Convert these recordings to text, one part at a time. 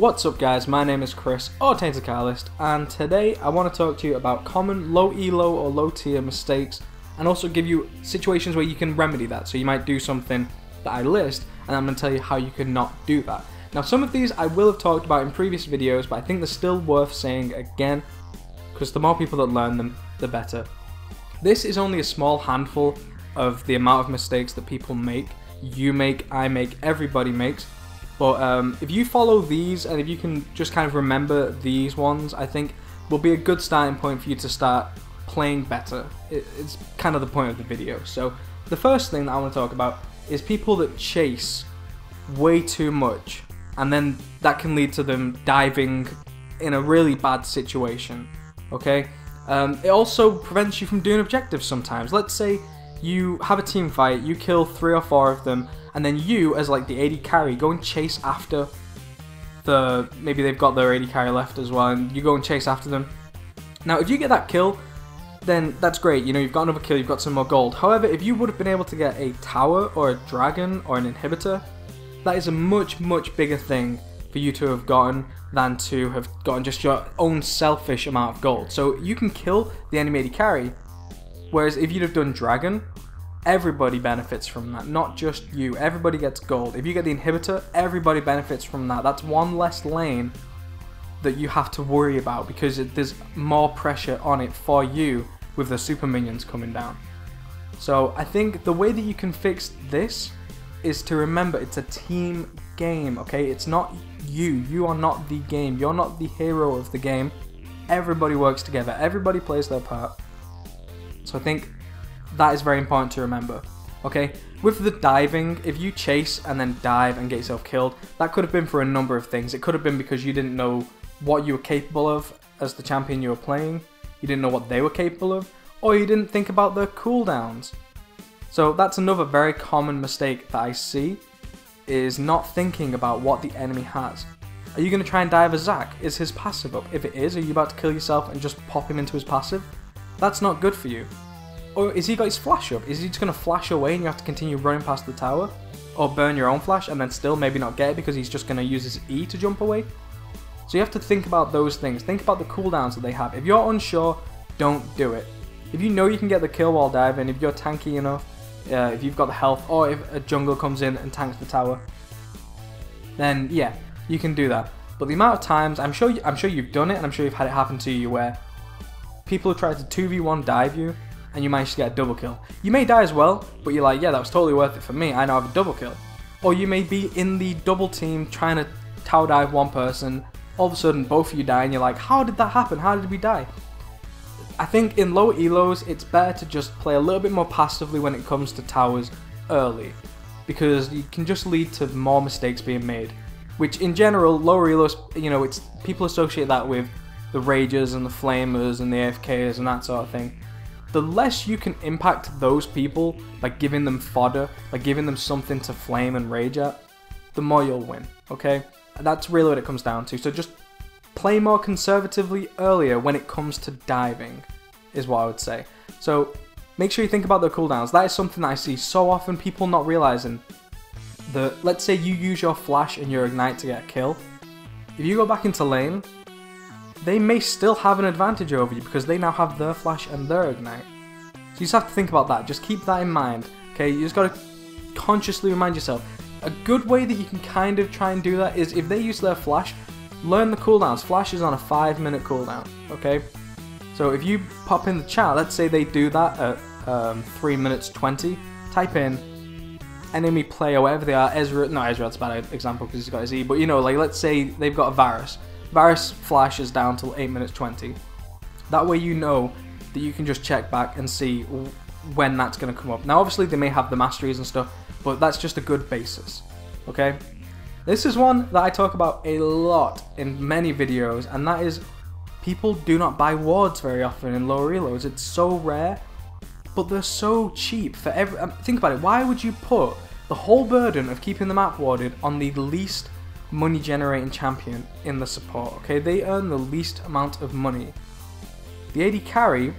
What's up guys, my name is Chris, or TaintedCatalyst, and today I want to talk to you about common low elo or low tier mistakes, and also give you situations where you can remedy that. So you might do something that I list, and I'm going to tell you how you can not do that. Now some of these I will have talked about in previous videos, but I think they're still worth saying again, because the more people that learn them, the better. This is only a small handful of the amount of mistakes that people make, you make, I make, everybody makes. But if you follow these, and if you can just kind of remember these ones, I think will be a good starting point for you to start playing better. It's kind of the point of the video. So the first thing that I want to talk about is people that chase way too much, and then that can lead to them diving in a really bad situation, okay? It also prevents you from doing objectives sometimes. Let's say you have a team fight, you kill 3 or 4 of them, and then you, as like the AD carry, go and chase after maybe they've got their AD carry left as well, and you go and chase after them. Now if you get that kill, then that's great, you know, you've got another kill, you've got some more gold. However, if you would have been able to get a tower or a dragon or an inhibitor, that is a much bigger thing for you to have gotten than to have gotten just your own selfish amount of gold. So you can kill the enemy AD carry, whereas if you'd have done dragon, everybody benefits from that, not just you. Everybody gets gold. If you get the inhibitor, everybody benefits from that. That's one less lane that you have to worry about, because there's more pressure on it for you with the super minions coming down. So I think the way that you can fix this is to remember it's a team game, okay? It's not you. You are not the game. You're not the hero of the game. Everybody works together. Everybody plays their part. So I think that is very important to remember, okay? With the diving, if you chase and then dive and get yourself killed, that could have been for a number of things. It could have been because you didn't know what you were capable of as the champion you were playing, you didn't know what they were capable of, or you didn't think about their cooldowns. So that's another very common mistake that I see, is not thinking about what the enemy has. Are you going to try and dive a Zac? Is his passive up? If it is, are you about to kill yourself and just pop him into his passive? That's not good for you. Or is he got his flash up? Is he just going to flash away and you have to continue running past the tower? Or burn your own flash and then still maybe not get it because he's just going to use his E to jump away? So you have to think about those things. Think about the cooldowns that they have. If you're unsure, don't do it. If you know you can get the kill while diving, if you're tanky enough, if you've got the health, or if a jungle comes in and tanks the tower, then yeah, you can do that. But the amount of times, I'm sure you've done it, and I'm sure you've had it happen to you where people try to 2v1 dive you, and you manage to get a double kill. You may die as well, but you're like, yeah, that was totally worth it for me, I now have a double kill. Or you may be in the double team trying to tower dive one person, all of a sudden both of you die, and you're like, how did that happen? How did we die? I think in low elos, it's better to just play a little bit more passively when it comes to towers early, because you can just lead to more mistakes being made. Which in general, lower elos, you know, it's people associate that with the Ragers and the Flamers and the AFKers and that sort of thing. The less you can impact those people by giving them fodder, by giving them something to flame and rage at, the more you'll win, okay? That's really what it comes down to. So just play more conservatively earlier when it comes to diving, is what I would say. So make sure you think about the cooldowns. That is something that I see so often, people not realizing that, let's say you use your flash and your ignite to get a kill. If you go back into lane, they may still have an advantage over you because they now have their flash and their ignite. So you just have to think about that. Just keep that in mind, okay? You just got to consciously remind yourself. A good way that you can kind of try and do that is if they use their flash, learn the cooldowns. Flash is on a 5-minute cooldown, okay? So if you pop in the chat, let's say they do that at 3 minutes 20, type in enemy player, whatever they are, Ezra, no, Ezra, that's a bad example because he's got his E, but you know, like let's say they've got a Varus. Varus flash is down till 8 minutes 20. That way you know that you can just check back and see when that's going to come up. Now obviously they may have the masteries and stuff, but that's just a good basis, okay? This is one that I talk about a lot in many videos, and that is people do not buy wards very often in lower elos. It's so rare, but they're so cheap for every. Think about it, why would you put the whole burden of keeping the map warded on the least money generating champion in the support, okay? They earn the least amount of money. The AD carry,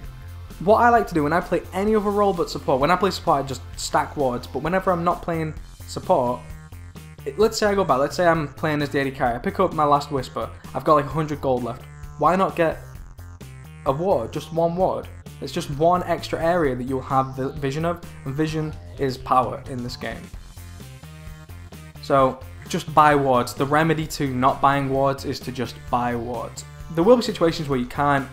what I like to do when I play any other role but support, when I play support I just stack wards, but whenever I'm not playing support, let's say I go back, let's say I'm playing as the AD carry, I pick up my last Whisper, I've got like 100 gold left. Why not get a ward, just one ward? It's just one extra area that you'll have the vision of, and vision is power in this game. So just buy wards. The remedy to not buying wards is to just buy wards. There will be situations where you can't,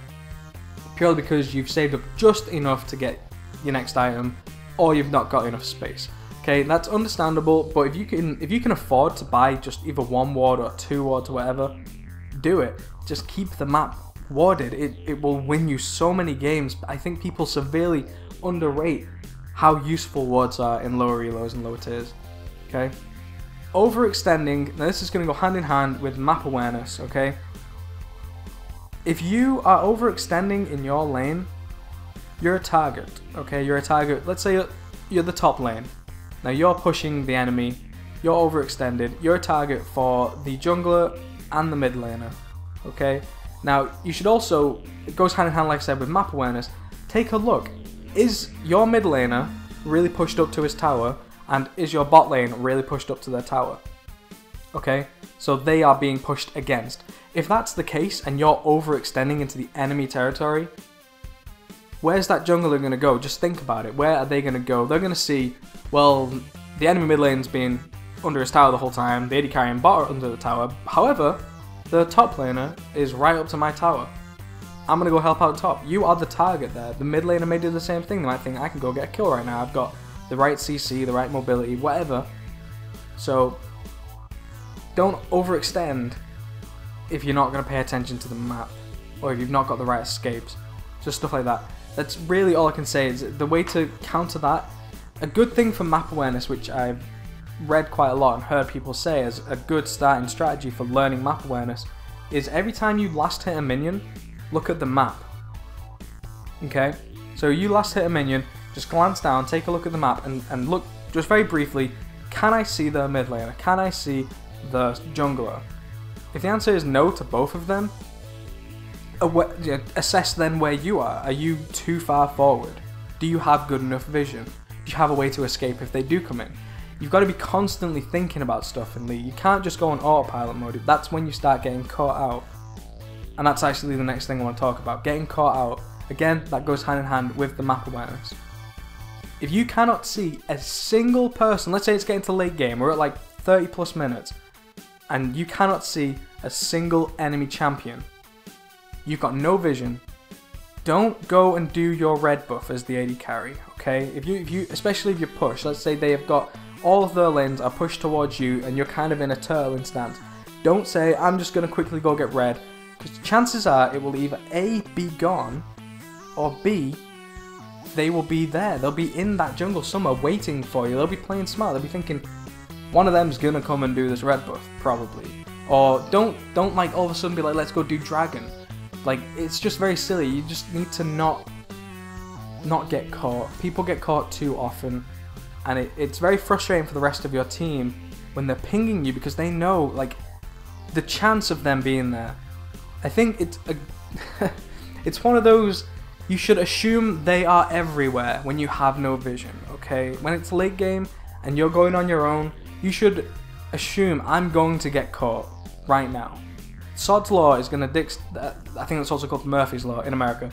purely because you've saved up just enough to get your next item, or you've not got enough space. Okay, that's understandable, but if you can afford to buy just either one ward or two wards or whatever, do it. Just keep the map warded. It will win you so many games. I think people severely underrate how useful wards are in lower elos and lower tiers. Okay, overextending. Now this is going to go hand in hand with map awareness. Okay, if you are overextending in your lane, you're a target. Okay, you're a target. Let's say you're the top lane. Now you're pushing the enemy. You're overextended. You're a target for the jungler and the mid laner. Okay. Now, you should also, it goes hand in hand, like I said, with map awareness. Take a look. Is your mid laner really pushed up to his tower, and is your bot lane really pushed up to their tower? Okay, so they are being pushed against. If that's the case, and you're overextending into the enemy territory, where's that jungler going to go? Just think about it. Where are they going to go? They're going to see, well, the enemy mid lane's been under his tower the whole time, the AD carry and bot are under the tower. However, the top laner is right up to my tower. I'm going to go help out top. You are the target there. The mid laner may do the same thing. They might think, I can go get a kill right now. I've got the right CC, the right mobility, whatever. So, don't overextend if you're not going to pay attention to the map, or if you've not got the right escapes. Just stuff like that. That's really all I can say. Is the way to counter that. A good thing for map awareness, which I've read quite a lot and heard people say as a good starting strategy for learning map awareness, is every time you last hit a minion, look at the map. Okay, so you last hit a minion, just glance down, take a look at the map, and look just very briefly, can I see the mid laner? Can I see the jungler? If the answer is no to both of them, assess then where you are. Are you too far forward? Do you have good enough vision? Do you have a way to escape if they do come in? You've got to be constantly thinking about stuff in League. You can't just go on autopilot mode. That's when you start getting caught out. And that's actually the next thing I want to talk about. Getting caught out. Again, that goes hand in hand with the map awareness. If you cannot see a single person, let's say it's getting to late game, we're at like 30 plus minutes, and you cannot see a single enemy champion, you've got no vision, don't go and do your red buff as the AD carry, okay? If you especially if you push, let's say they have got all of their lanes are pushed towards you and you're kind of in a turtling stance, don't say, I'm just going to quickly go get red, because chances are it will either A, be gone, or B, they will be there. They'll be in that jungle somewhere waiting for you. They'll be playing smart. They'll be thinking, one of them's going to come and do this red buff, probably. Or don't like all of a sudden be like, let's go do dragon. Like, it's just very silly. You just need to not get caught. People get caught too often, and it's very frustrating for the rest of your team when they're pinging you, because they know, like, the chance of them being there. I think it's it's one of those, you should assume they are everywhere when you have no vision, okay? When it's late game and you're going on your own, you should assume I'm going to get caught right now. Sod's Law is going to I think that's also called Murphy's Law in America,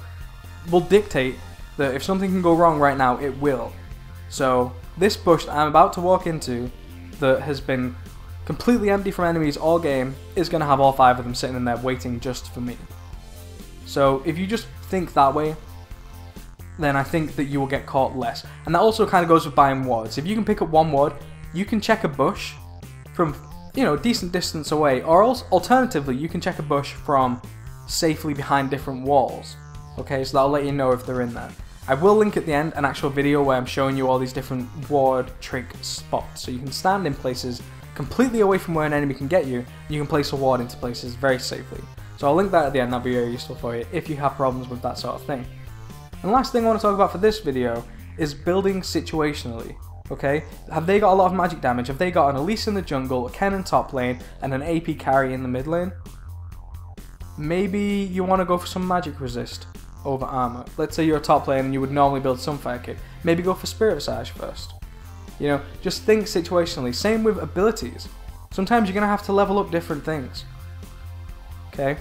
will dictate that if something can go wrong right now, it will. So this bush that I'm about to walk into, that has been completely empty from enemies all game, is going to have all 5 of them sitting in there waiting just for me. So if you just think that way, then I think that you will get caught less. And that also kind of goes with buying wards. If you can pick up one ward, you can check a bush from, you know, a decent distance away, or else alternatively you can check a bush from safely behind different walls. Okay, so that'll let you know if they're in there. I will link at the end an actual video where I'm showing you all these different ward trick spots, so you can stand in places completely away from where an enemy can get you, and you can place a ward into places very safely. So I'll link that at the end. That'll be very useful for you if you have problems with that sort of thing. And the last thing I want to talk about for this video is building situationally. Okay, have they got a lot of magic damage? Have they got an Elise in the jungle, a Ken in top lane, and an AP carry in the mid lane? Maybe you want to go for some magic resist over armor. Let's say you're a top lane and you would normally build Sunfire Kit. Maybe go for Spirit Visage first. You know, just think situationally. Same with abilities. sometimes you're going to have to level up different things. Okay?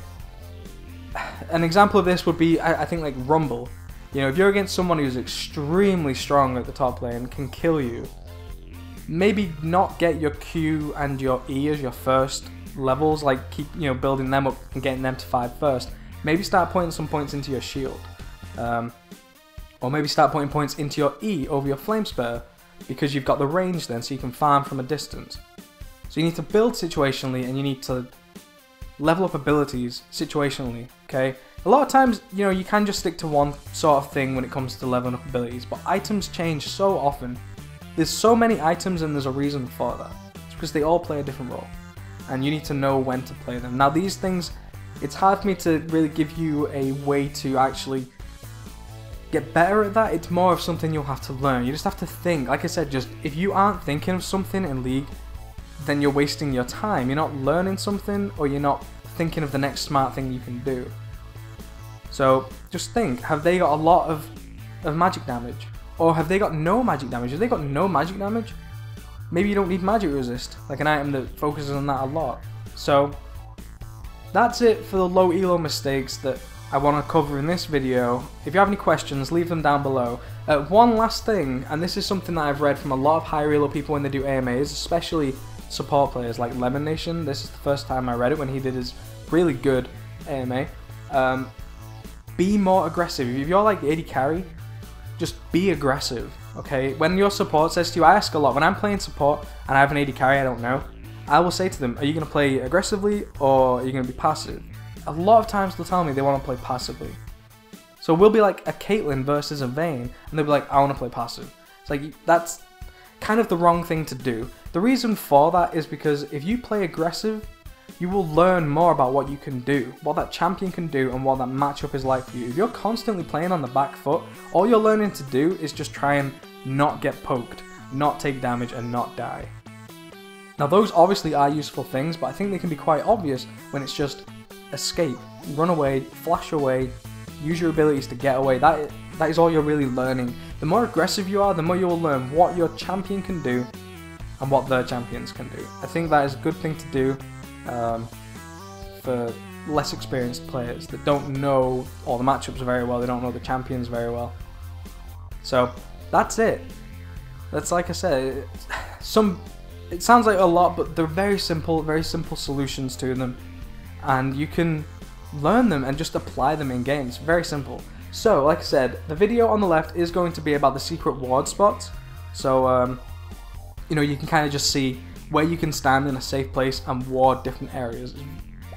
An example of this would be, I think, like Rumble. You know, if you're against someone who's extremely strong at the top lane and can kill you, maybe not get your Q and your E as your first levels, like keep, you know, building them up and getting them to 5 first. Maybe start putting some points into your shield. Or maybe start putting points into your E over your flame spur, because you've got the range then, so you can farm from a distance. So you need to build situationally, and you need to level up abilities situationally, okay? A lot of times, you know, you can just stick to one sort of thing when it comes to leveling up abilities, but items change so often. There's so many items, and there's a reason for that. It's because they all play a different role, and you need to know when to play them. Now these things, it's hard for me to really give you a way to actually get better at that. It's more of something you'll have to learn. You just have to think. Like I said, just if you aren't thinking of something in League, then you're wasting your time. You're not learning something, or you're not thinking of the next smart thing you can do. So just think, have they got a lot of magic damage? Or have they got no magic damage? If they got no magic damage, maybe you don't need magic resist, like an item that focuses on that a lot. So that's it for the low elo mistakes that I want to cover in this video. If you have any questions, leave them down below. One last thing, and this is something that I've read from a lot of high elo people when they do AMAs, especially support players like Lemon Nation. This is the first time I read it when he did his really good AMA. Be more aggressive. If you're like AD carry, just be aggressive, okay? When your support says to you, I ask a lot, when I'm playing support and I have an AD carry I don't know, I will say to them, are you going to play aggressively or are you going to be passive? A lot of times they'll tell me they want to play passively. So we'll be like a Caitlyn versus a Vayne, and they'll be like, I want to play passive. It's like, that's kind of the wrong thing to do. The reason for that is because if you play aggressive, you will learn more about what you can do, what that champion can do, and what that matchup is like for you. If you're constantly playing on the back foot, all you're learning to do is just try and not get poked, not take damage, and not die. Now those obviously are useful things, but I think they can be quite obvious when it's just escape, run away, flash away, use your abilities to get away. That is all you're really learning. The more aggressive you are, the more you will learn what your champion can do and what their champions can do. I think that is a good thing to do for less experienced players that don't know all the matchups very well, they don't know the champions very well. So that's it. That's, like I said, it sounds like a lot, but they're very simple solutions to them, and you can learn them and just apply them in games. Very simple. So, like I said, the video on the left is going to be about the secret ward spots. So, you know, you can kind of just see where you can stand in a safe place and ward different areas.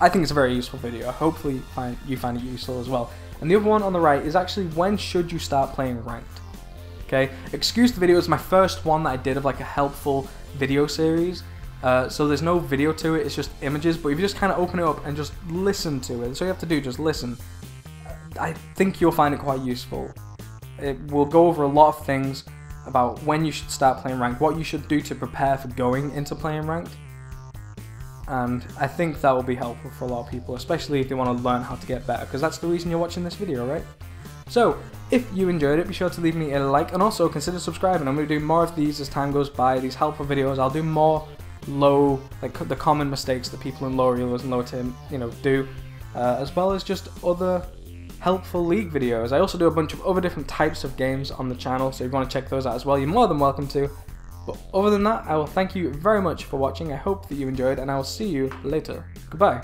I think it's a very useful video. Hopefully you find it useful as well. And the other one on the right is actually when should you start playing ranked. Okay, excuse the video, it's my first one that I did of like a helpful video series. So there's no video to it, it's just images, but if you just kind of open it up and just listen to it, so you have to do, just listen. I think you'll find it quite useful. It will go over a lot of things about when you should start playing ranked, what you should do to prepare for going into playing ranked. And I think that will be helpful for a lot of people, especially if they want to learn how to get better, because that's the reason you're watching this video, right? So, if you enjoyed it, be sure to leave me a like, and also consider subscribing. I'm going to do more of these as time goes by, these helpful videos. I'll do more low, like the common mistakes that people in lower elos and lower tier, you know, do, as well as just other helpful League videos. I also do a bunch of other different types of games on the channel, so if you want to check those out as well, you're more than welcome to. But other than that, I will thank you very much for watching. I hope that you enjoyed, and I will see you later. Goodbye.